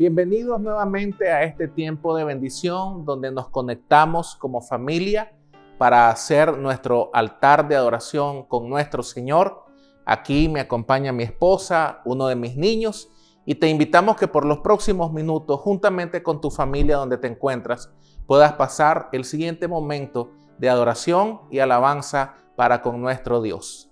Bienvenidos nuevamente a este tiempo de bendición donde nos conectamos como familia para hacer nuestro altar de adoración con nuestro Señor. Aquí me acompaña mi esposa, uno de mis niños, y te invitamos que por los próximos minutos, juntamente con tu familia donde te encuentras, puedas pasar el siguiente momento de adoración y alabanza para con nuestro Dios.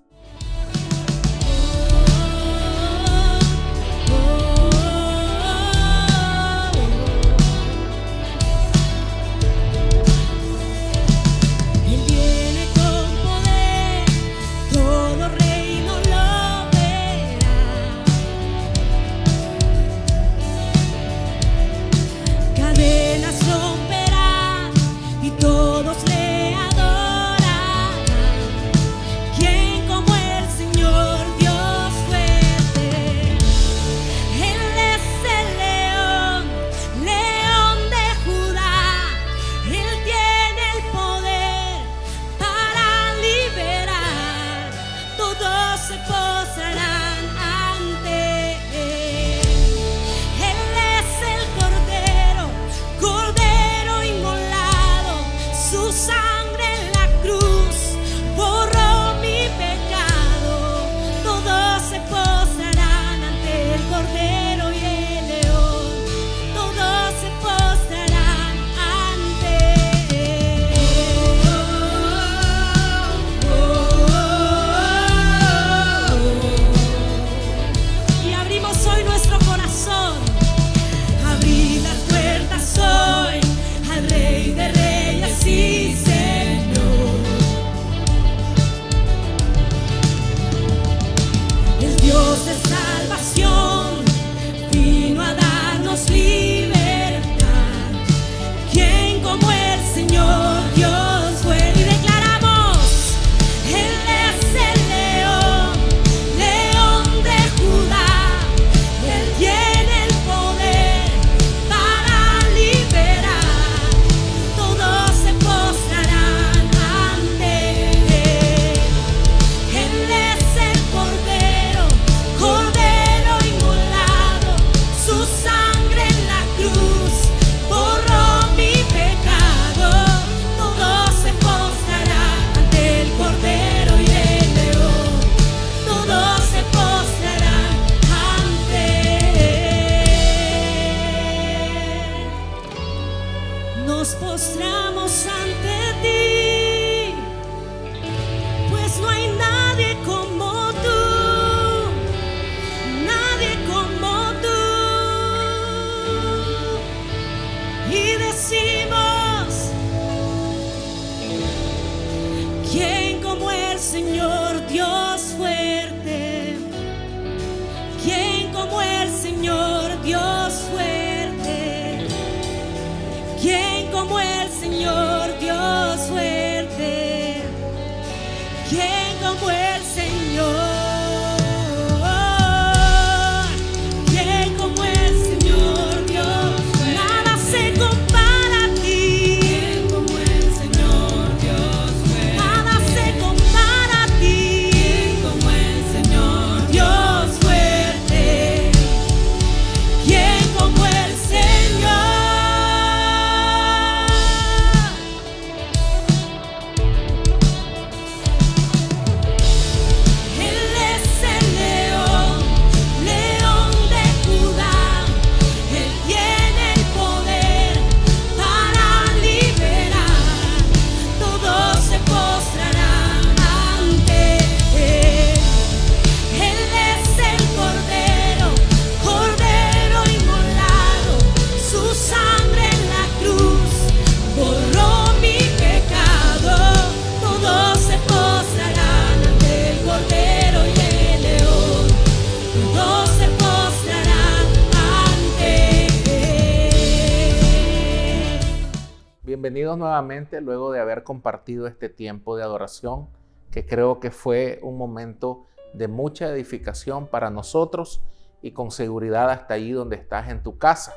Bienvenidos nuevamente luego de haber compartido este tiempo de adoración, que creo que fue un momento de mucha edificación para nosotros y con seguridad hasta allí donde estás en tu casa.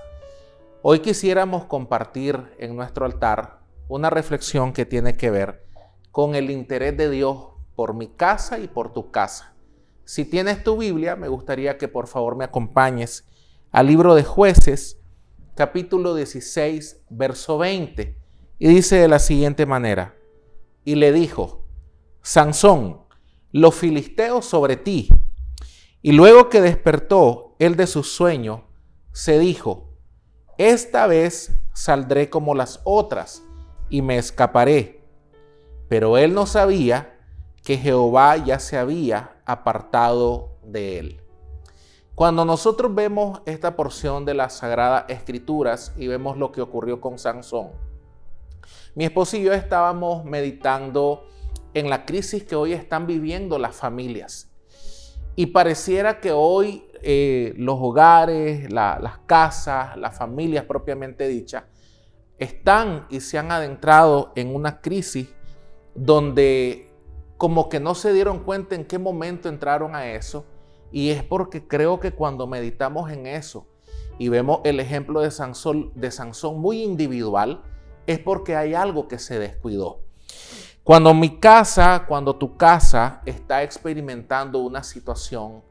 Hoy quisiéramos compartir en nuestro altar una reflexión que tiene que ver con el interés de Dios por mi casa y por tu casa. Si tienes tu Biblia, me gustaría que por favor me acompañes al libro de Jueces, capítulo 16, verso 20. Y dice de la siguiente manera: y le dijo: Sansón, los filisteos sobre ti. Y luego que despertó él de su sueño, se dijo: esta vez saldré como las otras y me escaparé. Pero él no sabía que Jehová ya se había apartado de él. Cuando nosotros vemos esta porción de las Sagradas Escrituras y vemos lo que ocurrió con Sansón, mi esposo y yo estábamos meditando en la crisis que hoy están viviendo las familias. Y pareciera que hoy los hogares, las casas, las familias propiamente dichas, están y se han adentrado en una crisis donde como que no se dieron cuenta en qué momento entraron a eso. Y es porque creo que cuando meditamos en eso y vemos el ejemplo de Sansón muy individual, es porque hay algo que se descuidó. Cuando tu casa está experimentando una situación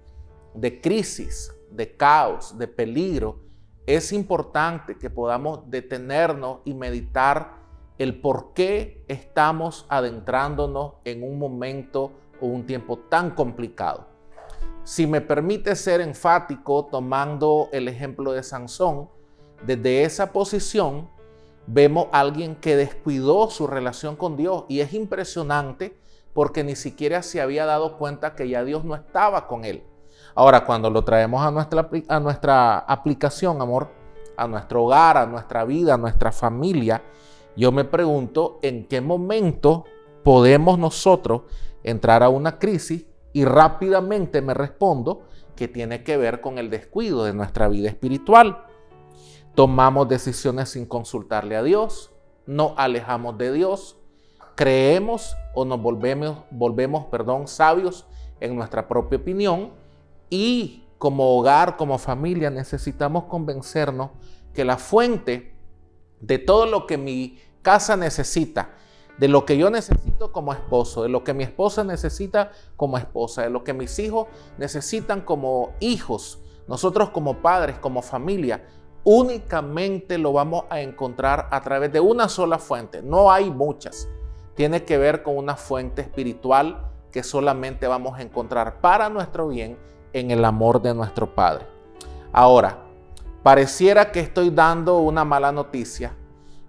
de crisis, de caos, de peligro, es importante que podamos detenernos y meditar el por qué estamos adentrándonos en un momento o un tiempo tan complicado. Si me permite ser enfático, tomando el ejemplo de Sansón, desde esa posición vemos a alguien que descuidó su relación con Dios, y es impresionante porque ni siquiera se había dado cuenta que ya Dios no estaba con él. Ahora, cuando lo traemos a nuestra aplicación, amor, a nuestro hogar, a nuestra vida, a nuestra familia, yo me pregunto en qué momento podemos nosotros entrar a una crisis, y rápidamente me respondo que tiene que ver con el descuido de nuestra vida espiritual. Tomamos decisiones sin consultarle a Dios, nos alejamos de Dios, creemos o nos volvemos sabios en nuestra propia opinión, y como hogar, como familia, necesitamos convencernos que la fuente de todo lo que mi casa necesita, de lo que yo necesito como esposo, de lo que mi esposa necesita como esposa, de lo que mis hijos necesitan como hijos, nosotros como padres, como familia, únicamente lo vamos a encontrar a través de una sola fuente. No hay muchas. Tiene que ver con una fuente espiritual que solamente vamos a encontrar para nuestro bien en el amor de nuestro Padre. Ahora, pareciera que estoy dando una mala noticia,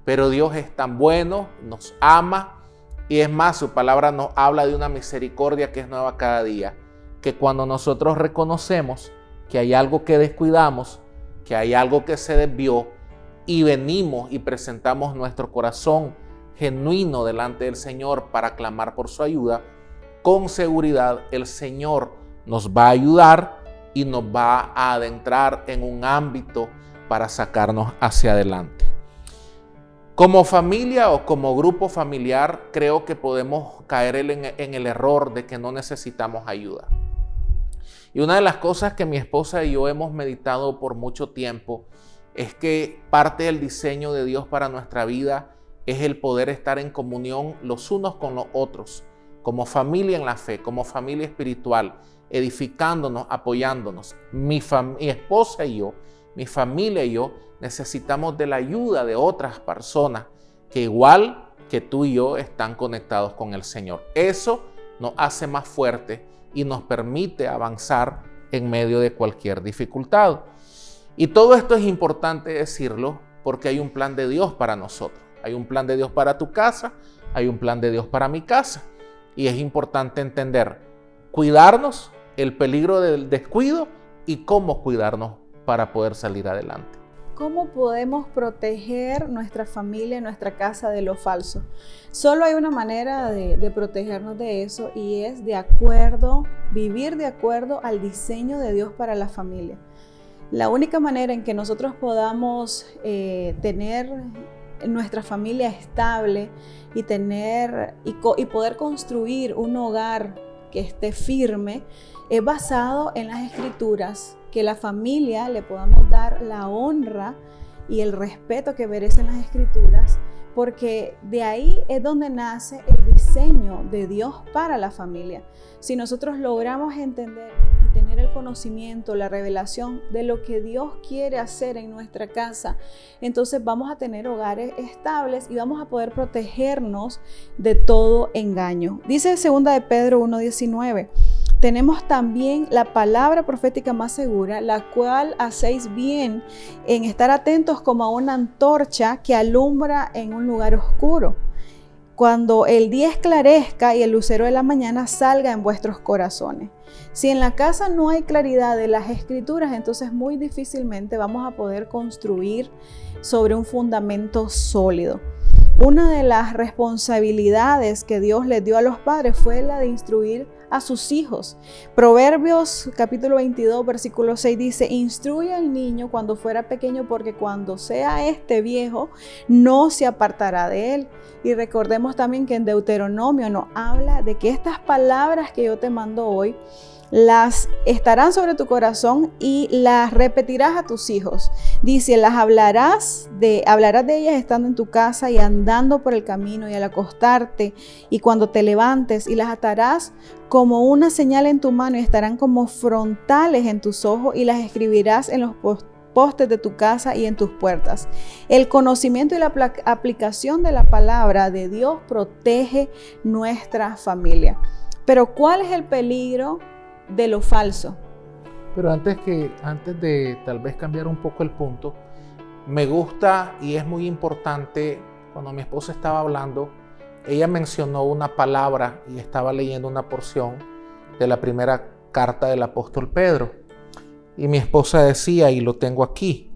pero Dios es tan bueno, nos ama, y es más, su palabra nos habla de una misericordia que es nueva cada día, que cuando nosotros reconocemos que hay algo que descuidamos, que hay algo que se desvió, y venimos y presentamos nuestro corazón genuino delante del Señor para clamar por su ayuda, con seguridad el Señor nos va a ayudar y nos va a adentrar en un ámbito para sacarnos hacia adelante. Como familia o como grupo familiar, creo que podemos caer en el error de que no necesitamos ayuda. Y una de las cosas que mi esposa y yo hemos meditado por mucho tiempo es que parte del diseño de Dios para nuestra vida es el poder estar en comunión los unos con los otros, como familia en la fe, como familia espiritual, edificándonos, apoyándonos. Mi esposa y yo, mi familia y yo, necesitamos de la ayuda de otras personas que igual que tú y yo están conectados con el Señor. Eso nos hace más fuertes y nos permite avanzar en medio de cualquier dificultad. Y todo esto es importante decirlo porque hay un plan de Dios para nosotros. Hay un plan de Dios para tu casa, hay un plan de Dios para mi casa. Y es importante entender, cuidarnos, el peligro del descuido y cómo cuidarnos para poder salir adelante. ¿Cómo podemos proteger nuestra familia, nuestra casa de lo falso? Solo hay una manera de protegernos de eso, y es vivir de acuerdo al diseño de Dios para la familia. La única manera en que nosotros podamos tener nuestra familia estable y poder construir un hogar que esté firme es basado en las Escrituras, que la familia le podamos dar la honra y el respeto que merecen las Escrituras, porque de ahí es donde nace el diseño de Dios para la familia. Si nosotros logramos entender y tener tener el conocimiento, la revelación de lo que Dios quiere hacer en nuestra casa, entonces vamos a tener hogares estables y vamos a poder protegernos de todo engaño. Dice 2 de Pedro 1:19. Tenemos también la palabra profética más segura, la cual hacéis bien en estar atentos como a una antorcha que alumbra en un lugar oscuro, cuando el día esclarezca y el lucero de la mañana salga en vuestros corazones. Si en la casa no hay claridad de las escrituras, entonces muy difícilmente vamos a poder construir sobre un fundamento sólido. Una de las responsabilidades que Dios les dio a los padres fue la de instruir a sus hijos. Proverbios capítulo 22 versículo 6 dice: instruye al niño cuando fuera pequeño, porque cuando sea viejo no se apartará de él. Y recordemos también que en Deuteronomio nos habla de que estas palabras que yo te mando hoy las estarán sobre tu corazón y las repetirás a tus hijos. Dice, hablarás de ellas estando en tu casa y andando por el camino y al acostarte y cuando te levantes, y las atarás como una señal en tu mano y estarán como frontales en tus ojos, y las escribirás en los postes de tu casa y en tus puertas. El conocimiento y la aplicación de la palabra de Dios protege nuestra familia. Pero ¿cuál es el peligro de lo falso? Pero antes de tal vez cambiar un poco el punto, me gusta y es muy importante, cuando mi esposa estaba hablando, ella mencionó una palabra y estaba leyendo una porción de la primera carta del apóstol Pedro. Y mi esposa decía, y lo tengo aquí,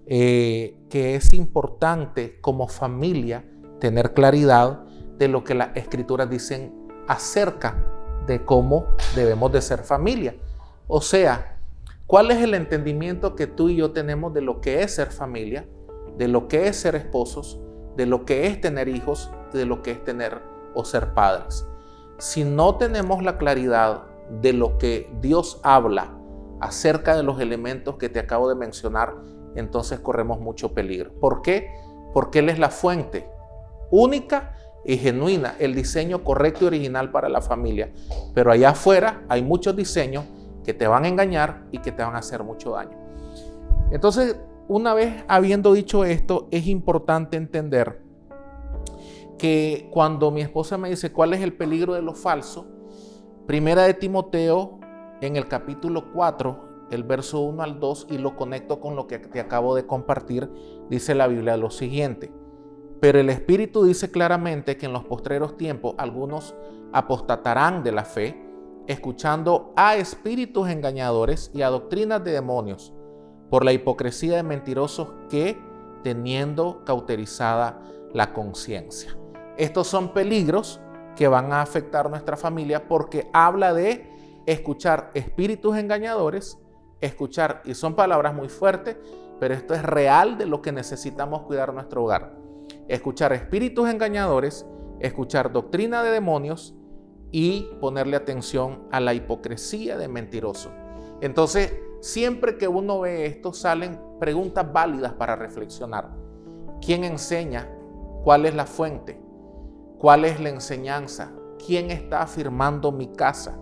que es importante como familia tener claridad de lo que las escrituras dicen acerca de cómo debemos de ser familia. O sea, ¿cuál es el entendimiento que tú y yo tenemos de lo que es ser familia, de lo que es ser esposos, de lo que es tener hijos, de lo que es tener o ser padres? Si no tenemos la claridad de lo que Dios habla acerca de los elementos que te acabo de mencionar, entonces corremos mucho peligro. ¿Por qué? Porque Él es la fuente única y genuina, el diseño correcto y original para la familia. Pero allá afuera hay muchos diseños que te van a engañar y que te van a hacer mucho daño. Entonces, una vez habiendo dicho esto, es importante entender que cuando mi esposa me dice cuál es el peligro de lo falso, Primera de Timoteo en el capítulo 4, el verso 1 al 2, y lo conecto con lo que te acabo de compartir, dice la Biblia lo siguiente: pero el Espíritu dice claramente que en los postreros tiempos algunos apostatarán de la fe, escuchando a espíritus engañadores y a doctrinas de demonios, por la hipocresía de mentirosos que, teniendo cauterizada la conciencia. Estos son peligros que van a afectar nuestra familia, porque habla de escuchar espíritus engañadores, y son palabras muy fuertes, pero esto es real de lo que necesitamos cuidar nuestro hogar. Escuchar espíritus engañadores, escuchar doctrina de demonios y ponerle atención a la hipocresía de mentirosos. Entonces, siempre que uno ve esto, salen preguntas válidas para reflexionar. ¿Quién enseña? ¿Cuál es la fuente? ¿Cuál es la enseñanza? ¿Quién está afirmando mi casa?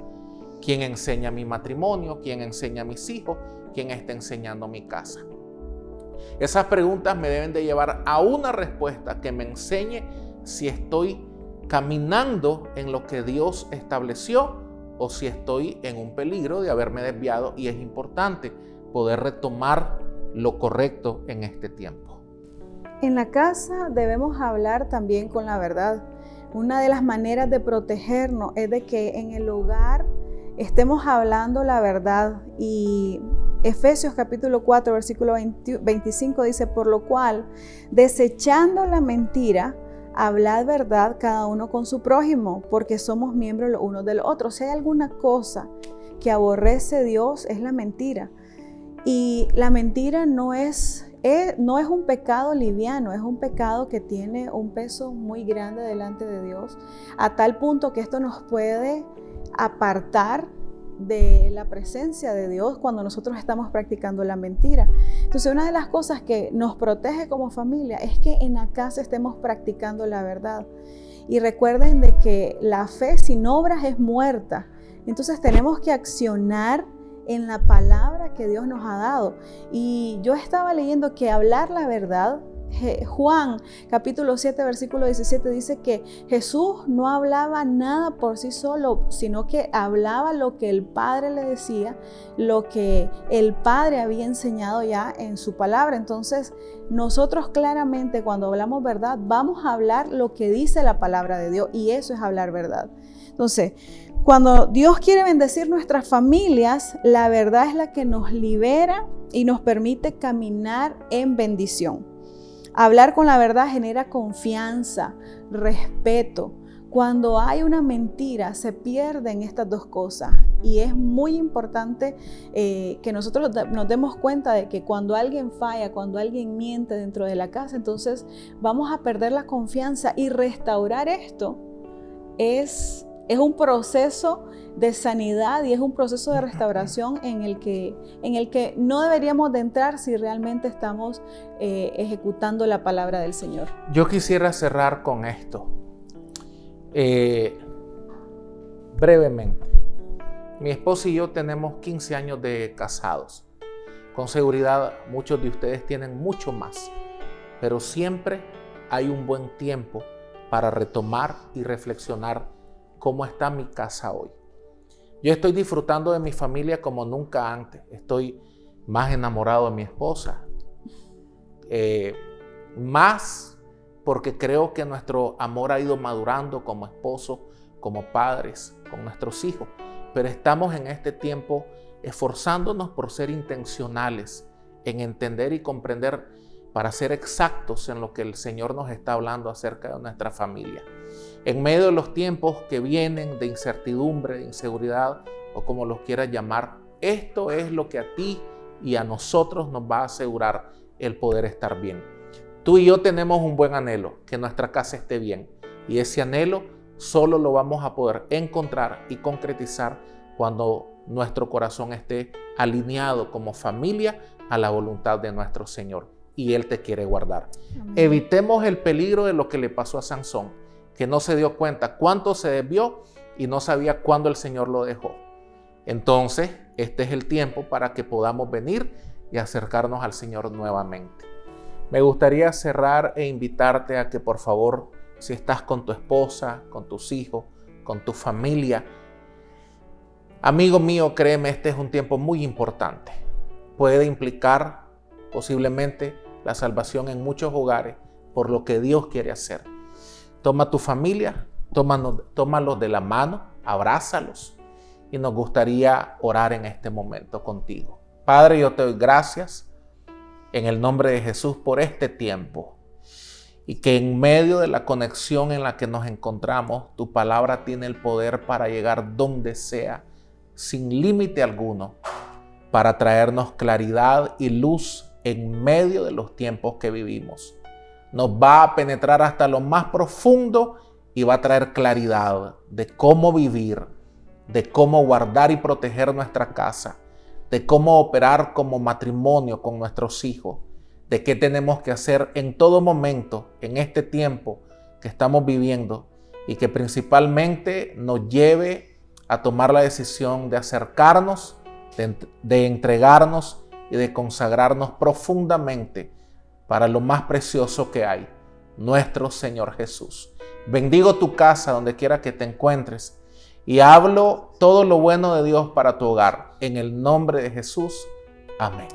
¿Quién enseña mi matrimonio? ¿Quién enseña a mis hijos? ¿Quién está enseñando mi casa? Esas preguntas me deben de llevar a una respuesta que me enseñe si estoy caminando en lo que Dios estableció o si estoy en un peligro de haberme desviado, y es importante poder retomar lo correcto en este tiempo. En la casa debemos hablar también con la verdad. Una de las maneras de protegernos es de que en el hogar estemos hablando la verdad, y Efesios capítulo 4 versículo 25 dice: por lo cual, desechando la mentira, hablad verdad cada uno con su prójimo, porque somos miembros los unos de los otros. Si hay alguna cosa que aborrece Dios, es la mentira. Y la mentira no es un pecado liviano, es un pecado que tiene un peso muy grande delante de Dios, a tal punto que esto nos puede apartar de la presencia de Dios cuando nosotros estamos practicando la mentira. Entonces, una de las cosas que nos protege como familia es que en la casa estemos practicando la verdad. Y recuerden de que la fe sin obras es muerta. Entonces tenemos que accionar en la palabra que Dios nos ha dado. Y yo estaba leyendo que hablar la verdad, Juan capítulo 7 versículo 17 dice que Jesús no hablaba nada por sí solo, sino que hablaba lo que el Padre le decía, lo que el Padre había enseñado ya en su palabra. Entonces nosotros claramente cuando hablamos verdad vamos a hablar lo que dice la palabra de Dios, y eso es hablar verdad. Entonces, cuando Dios quiere bendecir nuestras familias, la verdad es la que nos libera y nos permite caminar en bendición. Hablar con la verdad genera confianza, respeto. Cuando hay una mentira, se pierden estas dos cosas. Y es muy importante que nosotros nos demos cuenta de que cuando alguien falla, cuando alguien miente dentro de la casa, entonces vamos a perder la confianza. Y restaurar esto es un proceso de sanidad y es un proceso de restauración en el que no deberíamos de entrar si realmente estamos ejecutando la palabra del Señor. Yo quisiera cerrar con esto. Brevemente. Mi esposa y yo tenemos 15 años de casados. Con seguridad muchos de ustedes tienen mucho más, pero siempre hay un buen tiempo para retomar y reflexionar cómo está mi casa hoy. Yo estoy disfrutando de mi familia como nunca antes. Estoy más enamorado de mi esposa. Más porque creo que nuestro amor ha ido madurando como esposos, como padres, con nuestros hijos. Pero estamos en este tiempo esforzándonos por ser intencionales en entender y comprender para ser exactos en lo que el Señor nos está hablando acerca de nuestra familia. En medio de los tiempos que vienen de incertidumbre, de inseguridad o como los quieras llamar, esto es lo que a ti y a nosotros nos va a asegurar el poder estar bien. Tú y yo tenemos un buen anhelo, que nuestra casa esté bien, y ese anhelo solo lo vamos a poder encontrar y concretizar cuando nuestro corazón esté alineado como familia a la voluntad de nuestro Señor, y Él te quiere guardar. Amén. Evitemos el peligro de lo que le pasó a Sansón, que no se dio cuenta cuánto se desvió y no sabía cuándo el Señor lo dejó. Entonces, este es el tiempo para que podamos venir y acercarnos al Señor nuevamente. Me gustaría cerrar e invitarte a que por favor, si estás con tu esposa, con tus hijos, con tu familia, amigo mío, créeme, este es un tiempo muy importante. Puede implicar posiblemente la salvación en muchos hogares por lo que Dios quiere hacer. Toma tu familia, tómalos de la mano, abrázalos, y nos gustaría orar en este momento contigo. Padre, yo te doy gracias en el nombre de Jesús por este tiempo, y que en medio de la conexión en la que nos encontramos, tu palabra tiene el poder para llegar donde sea, sin límite alguno, para traernos claridad y luz en medio de los tiempos que vivimos. Nos va a penetrar hasta lo más profundo y va a traer claridad de cómo vivir, de cómo guardar y proteger nuestra casa, de cómo operar como matrimonio con nuestros hijos, de qué tenemos que hacer en todo momento en este tiempo que estamos viviendo, y que principalmente nos lleve a tomar la decisión de acercarnos, de entregarnos y de consagrarnos profundamente para lo más precioso que hay, nuestro Señor Jesús. Bendigo tu casa donde quiera que te encuentres y hablo todo lo bueno de Dios para tu hogar. En el nombre de Jesús. Amén.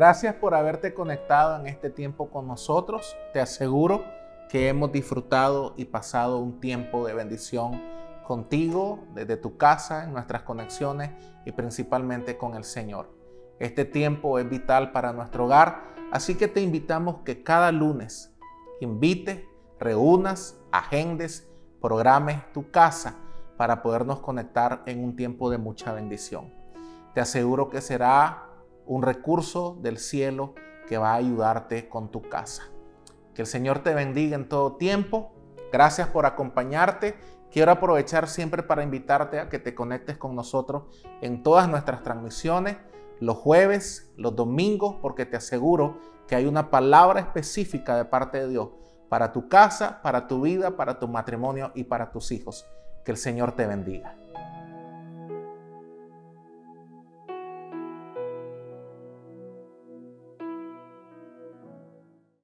Gracias por haberte conectado en este tiempo con nosotros. Te aseguro que hemos disfrutado y pasado un tiempo de bendición contigo, desde tu casa, en nuestras conexiones y principalmente con el Señor. Este tiempo es vital para nuestro hogar, así que te invitamos que cada lunes invites, reúnas, agendes, programes tu casa para podernos conectar en un tiempo de mucha bendición. Te aseguro que será un recurso del cielo que va a ayudarte con tu casa. Que el Señor te bendiga en todo tiempo. Gracias por acompañarte. Quiero aprovechar siempre para invitarte a que te conectes con nosotros en todas nuestras transmisiones, los jueves, los domingos, porque te aseguro que hay una palabra específica de parte de Dios para tu casa, para tu vida, para tu matrimonio y para tus hijos. Que el Señor te bendiga.